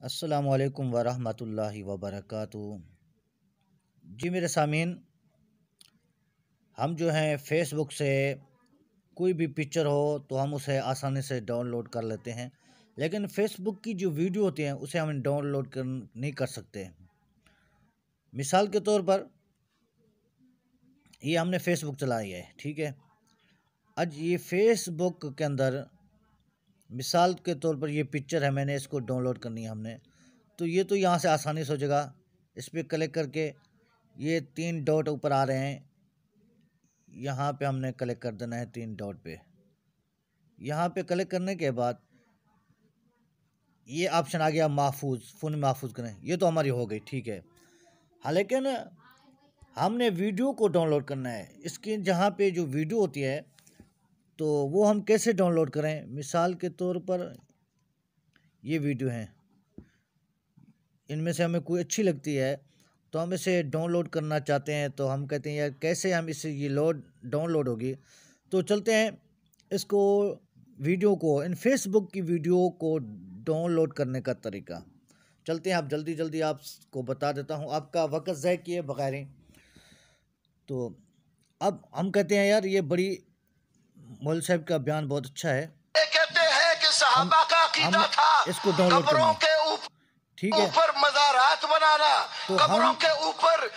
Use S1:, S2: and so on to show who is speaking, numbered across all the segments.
S1: अस्सलामुअलैकुम वरहमतुल्लाहि वबरकातुहू। जी मेरे सामीन, हम जो हैं फ़ेसबुक से कोई भी पिक्चर हो तो हम उसे आसानी से डाउनलोड कर लेते हैं, लेकिन फ़ेसबुक की जो वीडियो होती हैं उसे हम डाउनलोड नहीं कर सकते। मिसाल के तौर पर ये हमने फ़ेसबुक चलाई है, ठीक है। आज ये फ़ेसबुक के अंदर मिसाल के तौर पर ये पिक्चर है, मैंने इसको डाउनलोड करनी है हमने, तो ये तो यहाँ से आसानी से हो जाएगा। इस पर क्लिक करके ये 3 डॉट ऊपर आ रहे हैं, यहाँ पे हमने क्लिक कर देना है 3 डॉट पे। यहाँ पे क्लिक करने के बाद ये ऑप्शन आ गया महफूज, फ़ोन महफूज करें, ये तो हमारी हो गई, ठीक है। हाँ, लेकिन हमने वीडियो को डाउनलोड करना है। इसकी जहाँ पे जो वीडियो होती है तो वो हम कैसे डाउनलोड करें। मिसाल के तौर पर ये वीडियो हैं, इनमें से हमें कोई अच्छी लगती है तो हम इसे डाउनलोड करना चाहते हैं, तो हम कहते हैं यार कैसे हम इसे ये डाउनलोड होगी। तो चलते हैं इसको वीडियो को, इन फेसबुक की वीडियो को डाउनलोड करने का तरीका चलते हैं। आप जल्दी आपको बता देता हूँ, आपका वक्त ज़ाय किए बगैर ही। तो अब हम कहते हैं यार ये बड़ी मौलवी साहब का बयान बहुत अच्छा है,
S2: कहते हैं कि सहाबा का अकीदा था
S1: इसको डाउनलोड
S2: कब्रों के
S1: ठीक है।
S2: ऊपर मज़ारात बनाना,
S1: तो
S2: कब्रों के ऊपर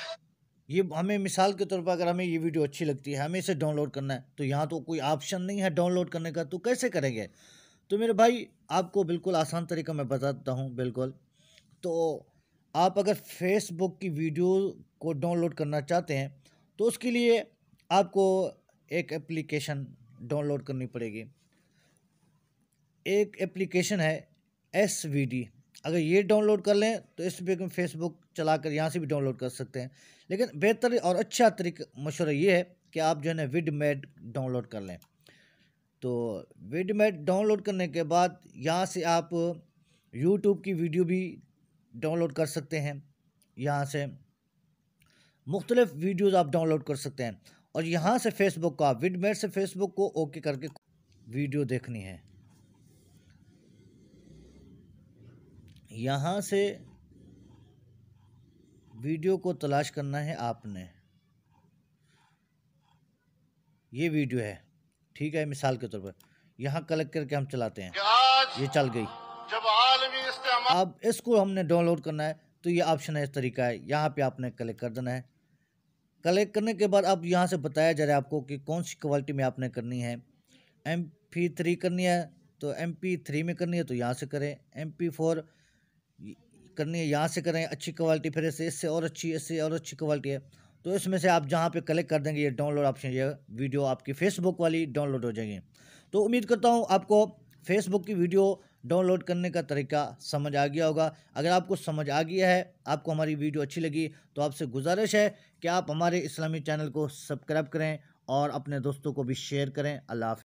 S1: ये हमें मिसाल के तौर पर अगर हमें ये वीडियो अच्छी लगती है, हमें इसे डाउनलोड करना है, तो यहाँ तो कोई ऑप्शन नहीं है डाउनलोड करने का, तो कैसे करेंगे। तो मेरे भाई आपको बिल्कुल आसान तरीका मैं बताता हूँ बिल्कुल। तो आप अगर फेसबुक की वीडियो को डाउनलोड करना चाहते हैं तो उसके लिए आपको एक एप्लीकेशन डाउनलोड करनी पड़ेगी। एक एप्लीकेशन है SVD, अगर ये डाउनलोड कर लें तो इस पर हम फेसबुक चलाकर यहाँ से भी डाउनलोड कर सकते हैं। लेकिन बेहतर और अच्छा तरीका मशवरा ये है कि आप जो है ना विडमेट डाउनलोड कर लें। तो विडमेट डाउनलोड करने के बाद यहाँ से आप यूट्यूब की वीडियो भी डाउनलोड कर सकते हैं, यहाँ से मुख्तलिफ वीडियोज़ आप डाउनलोड कर सकते हैं। और यहाँ से फेसबुक का विडमेट से फेसबुक को ओके करके वीडियो देखनी है। यहाँ से वीडियो को तलाश करना है आपने, ये वीडियो है, ठीक है। मिसाल के तौर पर यहाँ क्लिक करके हम चलाते हैं, ये चल गई।
S2: जब आलमी इस्तेमाल
S1: अब इसको हमने डाउनलोड करना है तो ये ऑप्शन है, इस तरीका है, यहाँ पे आपने क्लिक कर देना है। क्लिक करने के बाद अब यहाँ से बताया जा रहा है आपको कि कौन सी क्वालिटी में आपने करनी है। MP3 करनी है तो MP3 में करनी है तो यहाँ से करें, MP4 करनी है यहाँ से करें, अच्छी क्वालिटी, फिर इससे और अच्छी, इससे और अच्छी क्वालिटी है तो इसमें से आप जहाँ पे क्लिक कर देंगे ये डाउनलोड ऑप्शन, ये वीडियो आपकी फेसबुक वाली डाउनलोड हो जाएगी। तो उम्मीद करता हूँ आपको फेसबुक की वीडियो डाउनलोड करने का तरीका समझ आ गया होगा। अगर आपको समझ आ गया है, आपको हमारी वीडियो अच्छी लगी, तो आपसे गुजारिश है कि आप हमारे इस्लामी चैनल को सब्सक्राइब करें और अपने दोस्तों को भी शेयर करें। अल्लाह हाफ़िज़।